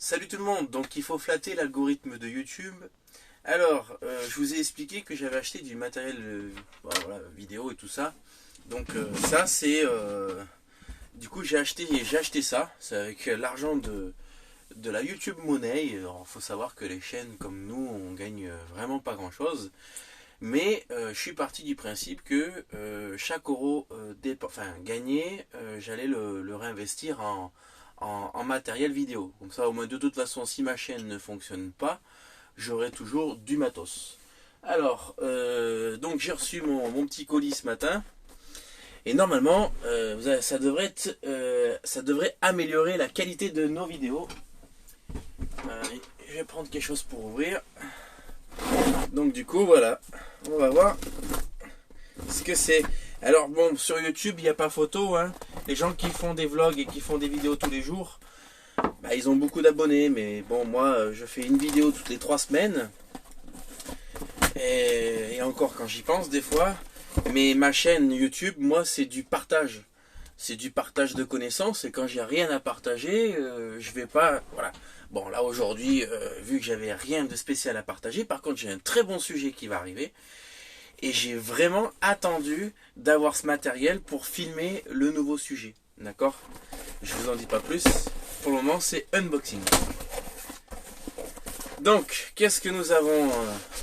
Salut tout le monde, donc il faut flatter l'algorithme de YouTube. Alors, je vous ai expliqué que j'avais acheté du matériel voilà, vidéo et tout ça. Donc ça c'est... du coup j'ai acheté ça, c'est avec l'argent de la YouTube Money. Alors il faut savoir que les chaînes comme nous, on gagne vraiment pas grand chose. Mais je suis parti du principe que chaque euro gagné, j'allais le réinvestir en matériel vidéo. Comme ça, au moins de toute façon, si ma chaîne ne fonctionne pas, j'aurai toujours du matos. Alors, donc j'ai reçu mon petit colis ce matin. Et normalement, ça devrait améliorer la qualité de nos vidéos. Je vais prendre quelque chose pour ouvrir. Donc du coup, voilà. On va voir ce que c'est. Alors bon, sur YouTube, il n'y a pas photo. Hein. Les gens qui font des vlogs et qui font des vidéos tous les jours, bah, ils ont beaucoup d'abonnés. Mais bon, moi, je fais une vidéo toutes les 3 semaines. Et encore quand j'y pense des fois. Mais ma chaîne YouTube, moi, c'est du partage. C'est du partage de connaissances. Et quand j'ai rien à partager, je vais pas... Voilà. Bon, là, aujourd'hui, vu que j'avais rien de spécial à partager, par contre, j'ai un très bon sujet qui va arriver. Et j'ai vraiment attendu d'avoir ce matériel pour filmer le nouveau sujet. D'accord? Je vous en dis pas plus. Pour le moment, c'est unboxing. Donc, qu'est-ce que nous avons...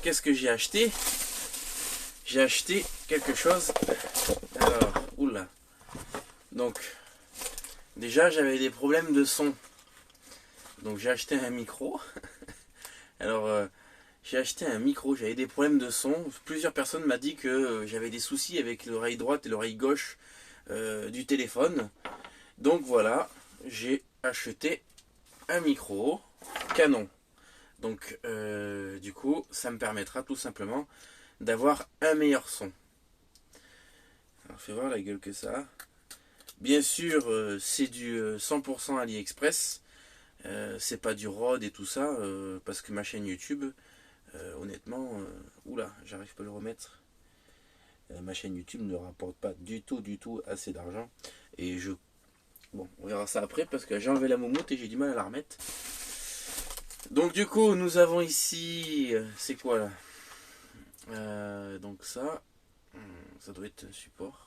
qu'est-ce que j'ai acheté? J'ai acheté quelque chose. Alors, oula. Donc, déjà, j'avais des problèmes de son. Donc, j'ai acheté un micro. Alors, j'ai acheté un micro. J'avais des problèmes de son. Plusieurs personnes m'ont dit que j'avais des soucis avec l'oreille droite et l'oreille gauche du téléphone. Donc, voilà. J'ai acheté un micro Canon. Donc, du coup, ça me permettra tout simplement d'avoir un meilleur son. Alors, fais voir la gueule que ça a. Bien sûr, c'est du 100% AliExpress. C'est pas du Rode et tout ça, parce que ma chaîne YouTube, honnêtement, oula, j'arrive pas à le remettre. Ma chaîne YouTube ne rapporte pas du tout assez d'argent. Et bon, on verra ça après, parce que j'ai enlevé la moumoute et j'ai du mal à la remettre. Donc du coup, nous avons ici, c'est quoi là? Donc ça doit être un support.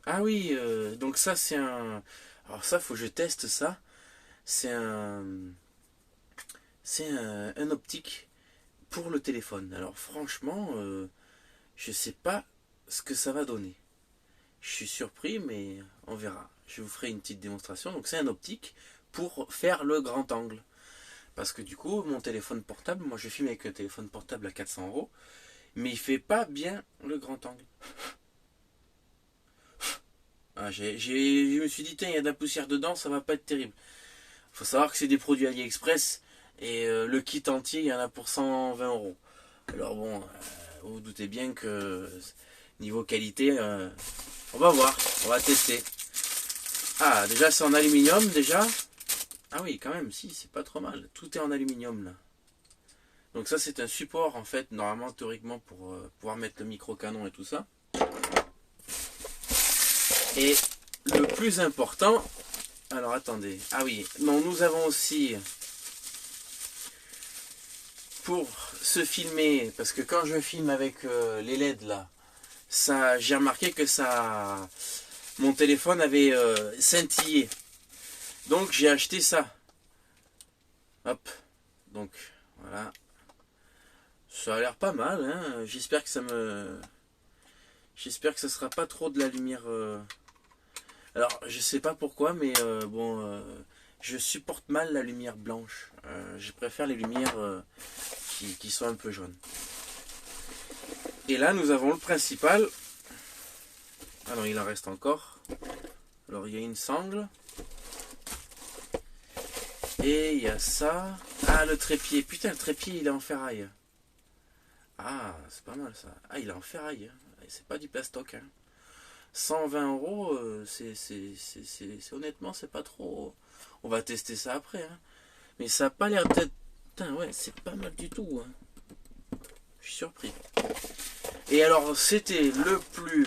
Ah oui, donc ça c'est un... Alors ça, faut que je teste ça. C'est un optique pour le téléphone. Alors franchement, je sais pas ce que ça va donner. Je suis surpris, mais on verra. Je vous ferai une petite démonstration. Donc c'est un optique pour faire le grand angle. Parce que du coup, mon téléphone portable, moi je filme avec un téléphone portable à 400 €, mais il fait pas bien le grand angle. Ah, je me suis dit, tiens, il y a de la poussière dedans, ça va pas être terrible. Faut savoir que c'est des produits AliExpress et le kit entier, il y en a pour 120 €. Alors bon, vous vous doutez bien que niveau qualité, on va voir, on va tester. Ah, déjà c'est en aluminium déjà. Ah oui, quand même, si, c'est pas trop mal. Tout est en aluminium là. Donc ça c'est un support en fait, normalement, théoriquement, pour pouvoir mettre le micro Canon et tout ça. Et le plus important, alors attendez, ah oui, non, nous avons aussi, pour se filmer, parce que quand je filme avec les LED là, ça, j'ai remarqué que ça, mon téléphone avait scintillé. Donc j'ai acheté ça. Hop, donc voilà. Ça a l'air pas mal, hein. J'espère que j'espère que ça sera pas trop de la lumière. Alors, je sais pas pourquoi, mais bon, je supporte mal la lumière blanche. Je préfère les lumières qui sont un peu jaunes. Et là, nous avons le principal. Alors, il en reste encore. Alors, il y a une sangle. Et il y a ça. Ah, le trépied. Putain, le trépied, il est en ferraille. Ah, c'est pas mal ça. Ah, il est en ferraille. C'est pas du plastoc, hein. 120 €, honnêtement, c'est pas trop. On va tester ça après, hein. Mais ça a pas l'air d'être. Putain, ouais, c'est pas mal du tout, hein. Je suis surpris. Et alors, c'était le plus.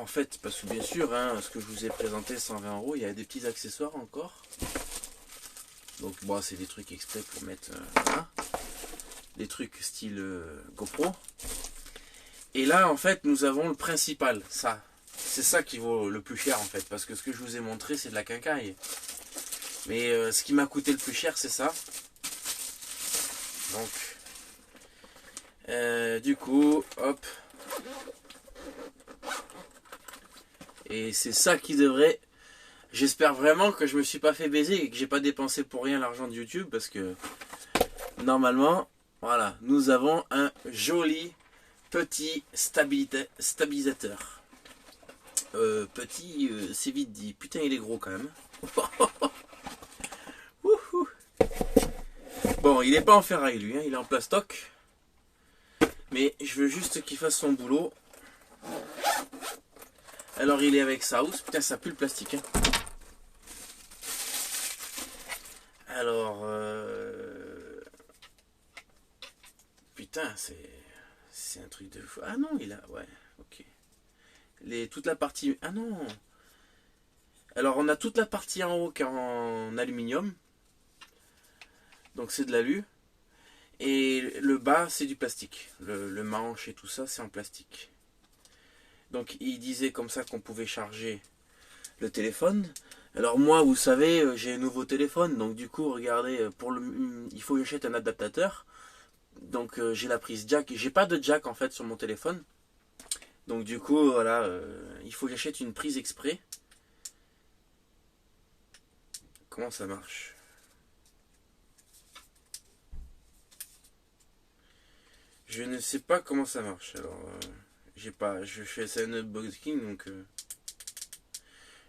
en fait, parce que bien sûr, hein, ce que je vous ai présenté 120 €, il y a des petits accessoires encore. Donc bon, c'est des trucs exprès pour mettre voilà, des trucs style GoPro. Et là, en fait, nous avons le principal, ça. C'est ça qui vaut le plus cher, en fait, parce que ce que je vous ai montré, c'est de la quincaille. Mais ce qui m'a coûté le plus cher, c'est ça. Donc, du coup, hop. Et c'est ça qui devrait... J'espère vraiment que je me suis pas fait baiser et que j'ai pas dépensé pour rien l'argent de YouTube, parce que normalement, voilà, nous avons un joli petit stabilisateur. Petit, c'est vite dit. Putain, il est gros quand même. Bon, il n'est pas en ferraille lui, hein, il est en plastoc. Mais je veux juste qu'il fasse son boulot. Alors il est avec sa housse. Putain, ça pue le plastique. Hein. Alors... Putain, c'est un truc de fou. Ah non, il a... Ouais, ok. Toute la partie... Ah non. Alors on a toute la partie en haut qui est en aluminium. Donc c'est de l'alu. Et le bas c'est du plastique. Le manche et tout ça c'est en plastique. Donc il disait comme ça qu'on pouvait charger le téléphone. Alors moi vous savez j'ai un nouveau téléphone. Donc du coup regardez il faut que j'achète un adaptateur. Donc j'ai la prise jack. J'ai pas de jack en fait sur mon téléphone. Donc du coup voilà il faut que j'achète une prise exprès. Comment ça marche? Je ne sais pas comment ça marche. Alors, je fais ça un unboxing, donc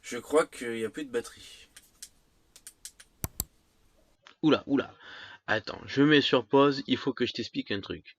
je crois qu'il n'y a plus de batterie. Oula, oula. Attends, je mets sur pause. Il faut que je t'explique un truc.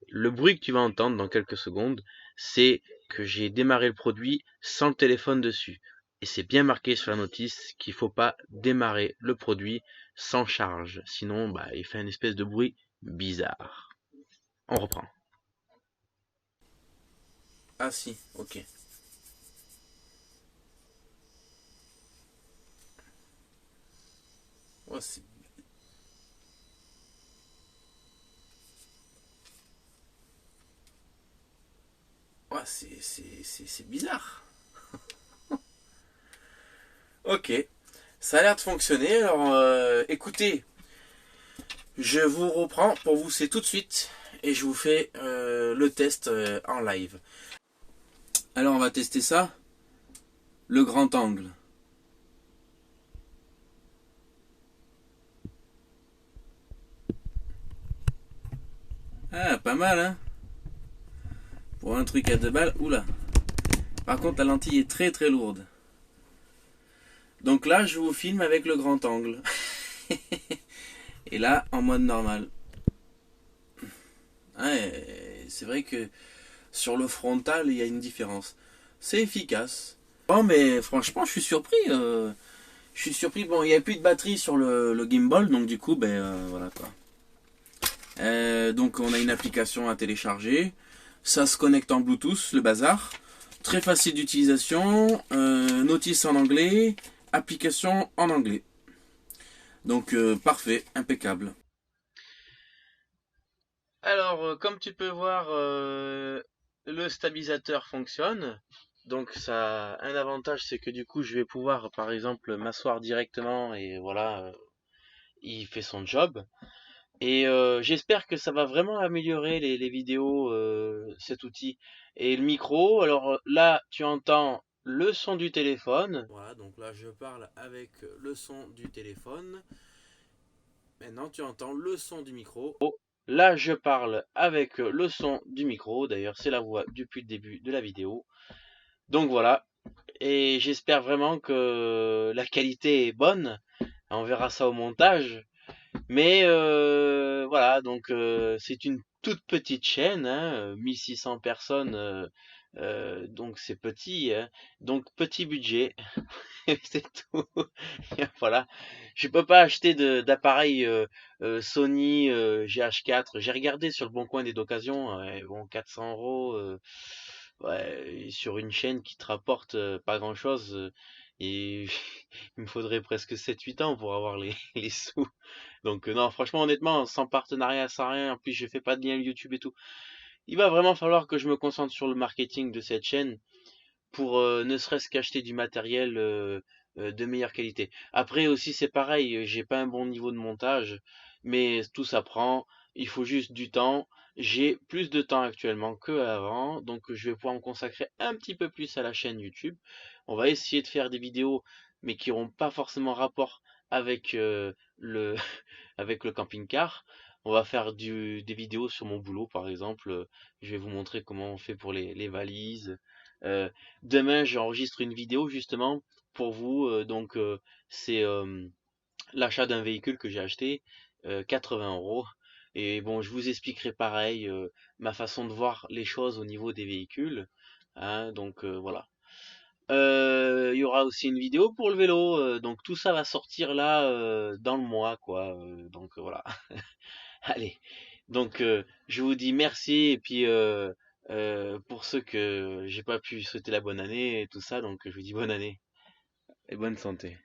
Le bruit que tu vas entendre dans quelques secondes, c'est que j'ai démarré le produit sans le téléphone dessus. Et c'est bien marqué sur la notice qu'il ne faut pas démarrer le produit sans charge. Sinon, bah, il fait une espèce de bruit bizarre. On reprend. Ah si, ok. Oh, c'est bizarre. Ok, ça a l'air de fonctionner. Alors écoutez, je vous reprends pour vous c'est tout de suite et je vous fais le test en live. Alors on va tester ça. Le grand angle. Ah, pas mal, hein. Pour un truc à 2 balles, oula. Par contre, la lentille est très très lourde. Donc là, je vous filme avec le grand angle. Et là, en mode normal. Ouais, c'est vrai que sur le frontal, il y a une différence. C'est efficace. Bon, mais franchement, je suis surpris. Je suis surpris. Bon, il n'y a plus de batterie sur le gimbal, donc du coup, ben voilà quoi. Donc on a une application à télécharger. Ça se connecte en Bluetooth, le bazar. Très facile d'utilisation. Notice en anglais. Application en anglais. Donc parfait, impeccable. Alors, comme tu peux voir, le stabilisateur fonctionne. Donc ça a un avantage, c'est que du coup je vais pouvoir par exemple m'asseoir directement et voilà, il fait son job. Et j'espère que ça va vraiment améliorer les vidéos, cet outil. Et le micro, alors là tu entends le son du téléphone. Voilà, donc là je parle avec le son du téléphone. Maintenant tu entends le son du micro. Là je parle avec le son du micro, d'ailleurs c'est la voix depuis le début de la vidéo. Donc voilà, et j'espère vraiment que la qualité est bonne. On verra ça au montage. Mais voilà, donc c'est une toute petite chaîne, hein, 1600 personnes, donc c'est petit, hein, donc petit budget, c'est tout. Voilà, je peux pas acheter d'appareil Sony GH4. J'ai regardé sur le bon coin des occasions, bon 400 €. ouais, sur une chaîne qui te rapporte pas grand-chose, et il me faudrait presque 7 8 ans pour avoir les sous. Donc non, franchement, honnêtement, sans partenariat, sans rien, en plus je fais pas de lien YouTube et tout. Il va vraiment falloir que je me concentre sur le marketing de cette chaîne pour ne serait-ce qu'acheter du matériel de meilleure qualité. Après aussi c'est pareil, j'ai pas un bon niveau de montage, mais tout s'apprend, il faut juste du temps. J'ai plus de temps actuellement que avant, donc je vais pouvoir me consacrer un petit peu plus à la chaîne YouTube. On va essayer de faire des vidéos, mais qui n'auront pas forcément rapport avec le avec le camping-car. On va faire des vidéos sur mon boulot, par exemple. Je vais vous montrer comment on fait pour les valises. Euh, Demain, j'enregistre une vidéo justement pour vous. C'est l'achat d'un véhicule que j'ai acheté, 80 euros. Et bon, je vous expliquerai pareil ma façon de voir les choses au niveau des véhicules. Hein, voilà. Il y aura aussi une vidéo pour le vélo. Donc tout ça va sortir là dans le mois, quoi. Voilà. Allez. Je vous dis merci et puis pour ceux que j'ai pas pu souhaiter la bonne année et tout ça, donc je vous dis bonne année et bonne santé.